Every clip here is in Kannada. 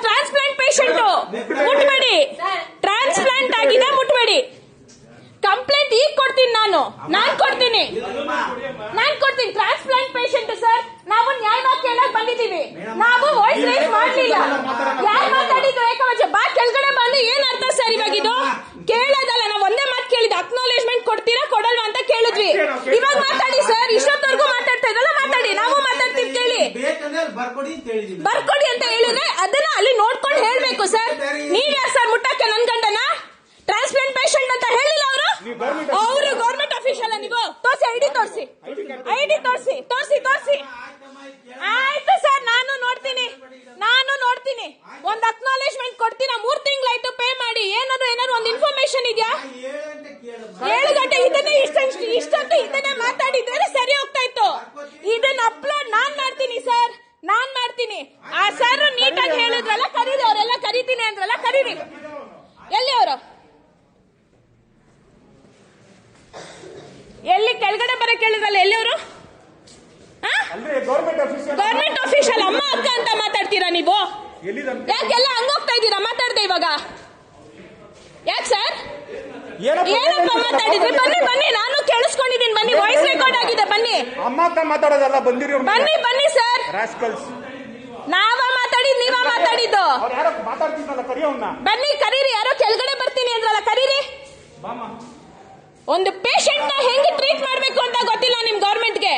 ಟ್ರಾನ್ಸ್ಪ್ಲಾಂಟ್ ಪೇಷಂಟ್ ಮುಟ್ಬೇಡಿ, ಟ್ರಾನ್ಸ್ಪ್ಲಾಂಟ್ ಆಗಿದೆ ಮುಟ್ಬೇಡಿ. ಕಂಪ್ಲೇಂಟ್ ಈಗ ಕೊಡ್ತೀನಿ, ನಾನು ಕೊಡ್ತೀನಿ. ಟ್ರಾನ್ಸ್ಪ್ಲಾಂಟ್ ಪೇಷಂಟ್ ಸರ್, ನಾವು ನ್ಯಾಯವಾಗಿ ಕೇಳಕ್ ಬಂದಿದ್ದೀವಿ. ನಾವು ವಾಯ್ಸ್ ರೈಸ್ ಮಾಡಲಿಲ್ಲ. ಯಾರು ಮಾತಾಡಿದ್ರು ಏಕವಚನ? ಬಾ ಕೆಳಗಡೆ ಬಂದು ಏನ್ ಅರ್ಥ ಸರ್ ಇವಾಗ ಇದು? ಕೇಳೋದಲ್ಲ, ನಾವು ಒಂದೇ ಮಾತು ಕೇಳಿದ್ವಿ, ಅಕ್ನಾಲೇಜ್ಮೆಂಟ್ ಕೊಡ್ತೀರಾ ಕೊಡಲ್ವಾ ಅಂತ ಕೇಳಿದ್ವಿ. ಇವಾಗ ಮಾತಾಡಿ ಸರ್, ಇಷ್ಟೊತ್ತವರೆಗೂ ಮಾತಾಡ್ತಾ ಇದ್ರಲ್ಲ, ಮಾತಾಡಿ. ನಾವು ಮಾತಾಡ್ತೀವಿ, ಕೇಳಿ. ಬರ್ಕೊಡಿ ಅಂತ ಹೇಳಿದ್ರೆ ಅದನ್ನ ಅಲ್ಲಿ ನೋಡ್ಕೊಂಡು ಹೇಳ್ಬೇಕು ಸರ್. ನೀವ್ಯಾ ಸರ್ ಮುಟ್ಟಕ್ಕೆ ನನ್ ಗಂಡನ ಟ್ರಾನ್ಸ್ಪ್ಲಾಂಟ್ ಪೇಷಂಟ್ ಅಂತ ಹೇಳಿಲ್ಲ ಅವರು ಗೌರ್ಮೆಂಟ್ ಅಫಿಷಿಯಲ್. ನೀವು ತೋರಿಸಿ, ಐಡಿ ತೋರಿಸಿ. ಆಯ್ತು ಸರ್, ನಾನು ನೋಡ್ತೀನಿ. ಒಂದು ಅಕ್ನಾಲೇಜ್ಮೆಂಟ್ ಕೊಡ್ತೀರಾ? 3 ತಿಂಗಳಾಯ್ತು ಪೇ ಮಾಡಿ. ಏನಾದ್ರು ಒಂದು ಇನ್ಫಾರ್ಮೇಶನ್ ಇದೆಯಾ? 7 ಗಂಟೆ ಇಷ್ಟೊತ್ತು ಇದನ್ನೇ ಮಾತಾಡಿದ್ರೆ ಸರಿ ಹೋಗ್ತಾ ಇತ್ತು. ಇದನ್ನ ಅಪ್ಲೋಡ್ ನಾನ್ ಮಾಡ್ತೀನಿ ಸರ್, ಆ ಸರ್ ನೀಟಾಗಿ ಹೇಳಿದ್ರಲ್ಲ, ಕರೀರಿ. ಅವರೆಲ್ಲ ಕರೀತೀನಿ ಅಂದ್ರಲ್ಲ, ಕರೀರಿ. ಎಲ್ಲಿ ಅವರು? ಎಲ್ಲಿ ಕೆಳಗಡೆ ಬರ ಕೇಳಿದ್ರಲ್ಲ, ಎಲ್ಲಿ ಅವರು? ಗೌರ್ಮೆಂಟ್ ಅಫಿಷಿಯಲ್ ಅಮ್ಮ ಅಕ್ಕ ಅಂತ ಮಾತಾಡ್ತೀರಾ ನೀವು? ಯಾಕೆಲ್ಲ ಹಂಗೋಗ್ತಾ ಇದ್ದೀರಾ ಮಾತಾಡ್ದೆ ಇವಾಗ? ಯಾಕೆ ಸರ್? ಏನಪ್ಪ ಮಾತಾಡಿದ್ರಿ? ಬನ್ನಿ, ನಾನು ಕೇಳಿಸ್ಕೊಂಡಿದ್ದೀನಿ. ಬನ್ನಿ, ವಾಯ್ಸ್ ರೆಕಾರ್ಡ್ ಆಗಿದೆ. ಬನ್ನಿ, ಅಮ್ಮ ಅಕ್ಕ ಮಾತಾಡೋದಲ್ಲ, ಬನ್ನಿ ಸರ್. ನಾವ ಮಾತಾಡಿದ್, ನೀವ ಮಾತಾಡಿದ್ದು? ಬನ್ನಿ, ಕರೀರಿ. ಯಾರೋ ಕೆಳಗಡೆ ಬರ್ತೀನಿ ಅಂದ್ರಲ್ಲ, ಕರೀರಿ. ಒಂದು ಪೇಷಂಟ್ ನ ಹೆಂಗ್ ಟ್ರೀಟ್ ಮಾಡ್ಬೇಕು ಅಂತ ಗೊತ್ತಿಲ್ಲ ನಿಮ್ ಗೌರ್ಮೆಂಟ್ಗೆ.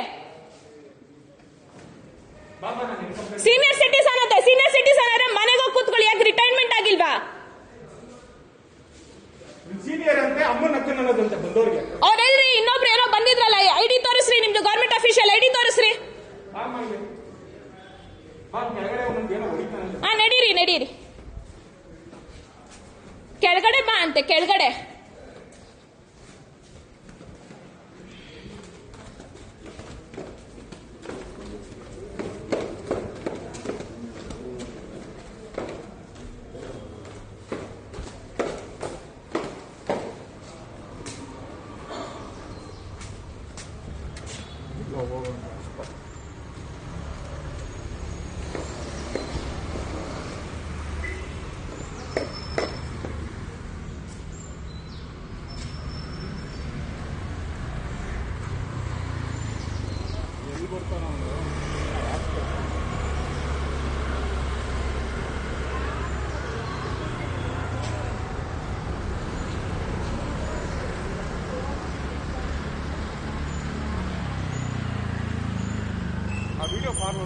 ಸೀನಿಯರ್ ಸಿಟಿಸನ್ ಆದ್ರೆ ಮನೆಗೆ ಹೋಗಿ ಕೂತ್ಕೊಳ್ಳಿ. ಯಾಕೆ ರಿಟೈರ್ಮೆಂಟ್ ಆಗಿಲ್ವಾ? ಅವ್ರೆಲ್ರಿ ಇನ್ನೊಬ್ರು ಏನೋ ಬಂದಿದ್ರಲ್ಲ, ಐಡಿ ತೋರಿಸ್ರಿ. ನಿಮ್ದು ಗೌರ್ಮೆಂಟ್ ಅಫಿಷಿಯಲ್ ಐಡಿ ತೋರಿಸ್ರಿ. ನಡೀರಿ. ಕೆಳಗಡೆ ಬಾ ಅಂತೆ, ಕೆಳಗಡೆ. ವಿಡಿಯೋ